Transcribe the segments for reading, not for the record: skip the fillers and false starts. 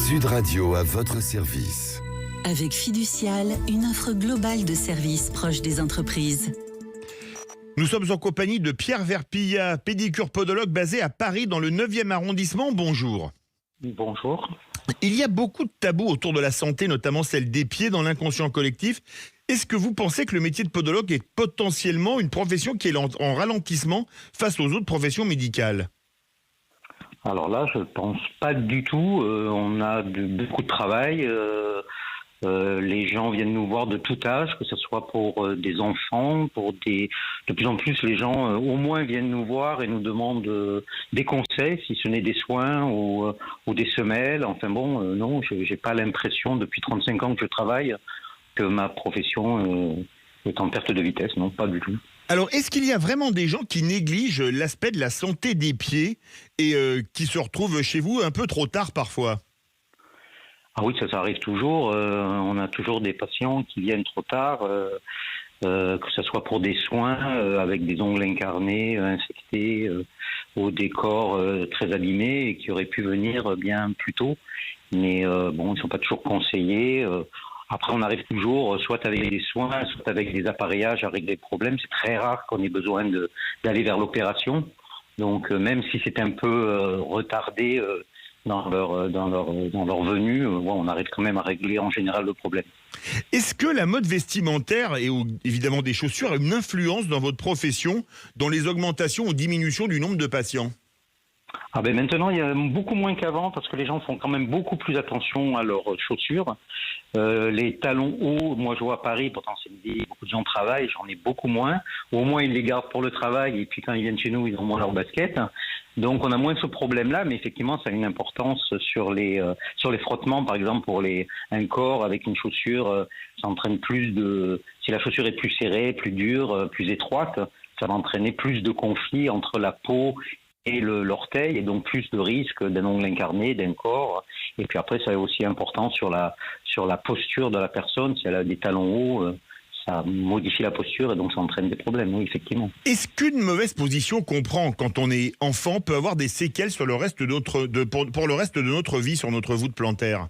Sud Radio à votre service. Avec Fiducial, une offre globale de services proche des entreprises. Nous sommes en compagnie de Pierre Verpillat, pédicure podologue basé à Paris dans le 9e arrondissement. Bonjour. Bonjour. Il y a beaucoup de tabous autour de la santé, notamment celle des pieds dans l'inconscient collectif. Est-ce que vous pensez que le métier de podologue est potentiellement une profession qui est en ralentissement face aux autres professions médicales ? Alors là, je pense pas du tout. On a beaucoup de travail. Les gens viennent nous voir de tout âge, que ce soit pour des enfants, de plus en plus les gens au moins viennent nous voir et nous demandent des conseils, si ce n'est des soins ou des semelles. Enfin bon, non, j'ai pas l'impression depuis 35 ans que je travaille que ma profession est en perte de vitesse. Non, pas du tout. Alors, est-ce qu'il y a vraiment des gens qui négligent l'aspect de la santé des pieds et qui se retrouvent chez vous un peu trop tard parfois ? Ah oui, ça arrive toujours. On a toujours des patients qui viennent trop tard, que ce soit pour des soins avec des ongles incarnés, infectés, ou des corps très abîmés et qui auraient pu venir bien plus tôt. Mais bon, ils ne sont pas toujours conseillés. Après, on arrive toujours, soit avec des soins, soit avec des appareillages à régler le problème. C'est très rare qu'on ait besoin d'aller vers l'opération. Donc, même si c'est un peu retardé dans leur venue, on arrive quand même à régler en général le problème. Est-ce que la mode vestimentaire et évidemment des chaussures a une influence dans votre profession, dans les augmentations ou diminutions du nombre de patients ? Ah ben maintenant, il y a beaucoup moins qu'avant parce que les gens font quand même beaucoup plus attention à leurs chaussures. Les talons hauts, moi je vois à Paris, pourtant c'est une ville, beaucoup de gens travaillent, j'en ai beaucoup moins. Au moins ils les gardent pour le travail et puis quand ils viennent chez nous, ils ont moins leur basket. Donc on a moins ce problème-là, mais effectivement ça a une importance sur les frottements, par exemple pour un corps avec une chaussure, ça entraîne si la chaussure est plus serrée, plus dure, plus étroite, ça va entraîner plus de conflits entre la peau et l'orteil, et donc plus de risques d'un ongle incarné, d'un corps. Et puis après, ça est aussi important sur la posture de la personne. Si elle a des talons hauts, ça modifie la posture et donc ça entraîne des problèmes, oui, effectivement. Est-ce qu'une mauvaise position qu'on prend quand on est enfant peut avoir des séquelles sur le reste pour le reste de notre vie, sur notre voûte plantaire ?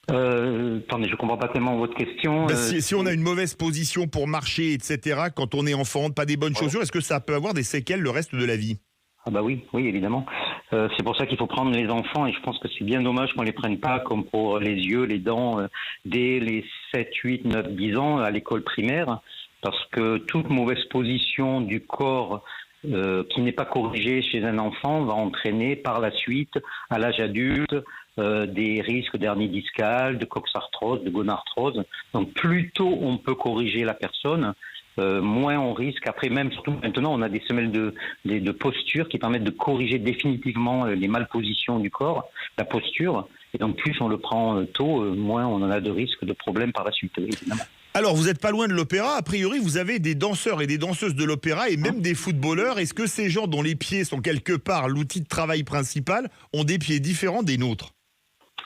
Attendez, je comprends pas tellement votre question. Si on a une mauvaise position pour marcher, etc., quand on est enfant, pas des bonnes chaussures, est-ce que ça peut avoir des séquelles le reste de la vie ? Ah bah oui, évidemment. C'est pour ça qu'il faut prendre les enfants et je pense que c'est bien dommage qu'on les prenne pas comme pour les yeux, les dents, dès les 7, 8, 9, 10 ans à l'école primaire, parce que toute mauvaise position du corps qui n'est pas corrigée chez un enfant va entraîner par la suite, à l'âge adulte, des risques d'hernie discale, de coxarthrose, de gonarthrose. Donc plus tôt on peut corriger la personne, moins on risque. Après, même surtout maintenant, on a des semelles de posture qui permettent de corriger définitivement les malpositions du corps, la posture. Et donc, plus on le prend tôt, moins on en a de risques de problèmes par la suite, évidemment. Alors, vous n'êtes pas loin de l'opéra. A priori, vous avez des danseurs et des danseuses de l'opéra et même des footballeurs. Est-ce que ces gens dont les pieds sont quelque part l'outil de travail principal ont des pieds différents des nôtres ?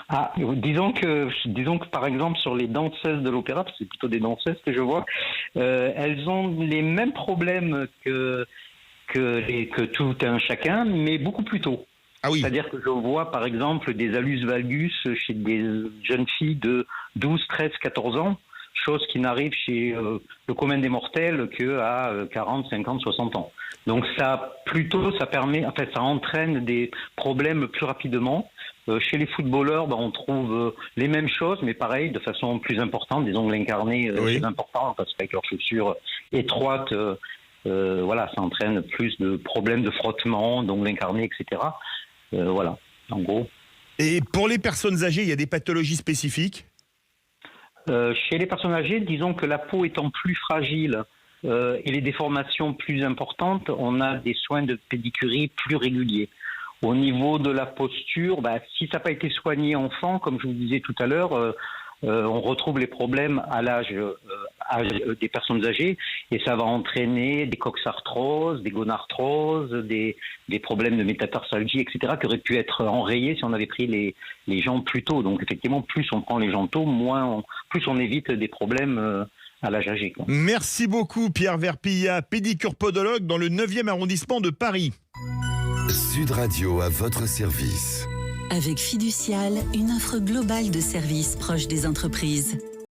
Ah, disons que par exemple sur les danseuses de l'opéra, parce que c'est plutôt des danseuses que je vois, elles ont les mêmes problèmes que tout un chacun, mais beaucoup plus tôt. Ah oui. C'est-à-dire que je vois par exemple des allus valgus chez des jeunes filles de 12, 13, 14 ans, chose qui n'arrive chez le commun des mortels qu'à 40, 50, 60 ans. Donc ça entraîne des problèmes plus rapidement. Chez les footballeurs, on trouve les mêmes choses, mais pareil, de façon plus importante, des ongles incarnés plus importants, parce qu'avec leurs chaussures étroites, ça entraîne plus de problèmes de frottement, d'ongles incarnés, etc. Voilà, en gros. Et pour les personnes âgées, il y a des pathologies spécifiques ? Chez les personnes âgées, disons que la peau étant plus fragile et les déformations plus importantes, on a des soins de pédicurie plus réguliers. Au niveau de la posture, si ça n'a pas été soigné enfant, comme je vous disais tout à l'heure, on retrouve les problèmes à l'âge des personnes âgées et ça va entraîner des coxarthroses, des gonarthroses, des problèmes de métatarsalgie, etc. qui auraient pu être enrayés si on avait pris les gens plus tôt. Donc effectivement, plus on prend les gens tôt, plus on évite des problèmes à l'âge âgé, quoi. Merci beaucoup Pierre Verpillat, pédicure podologue dans le 9e arrondissement de Paris. Sud Radio à votre service. Avec Fiducial, une offre globale de services proche des entreprises.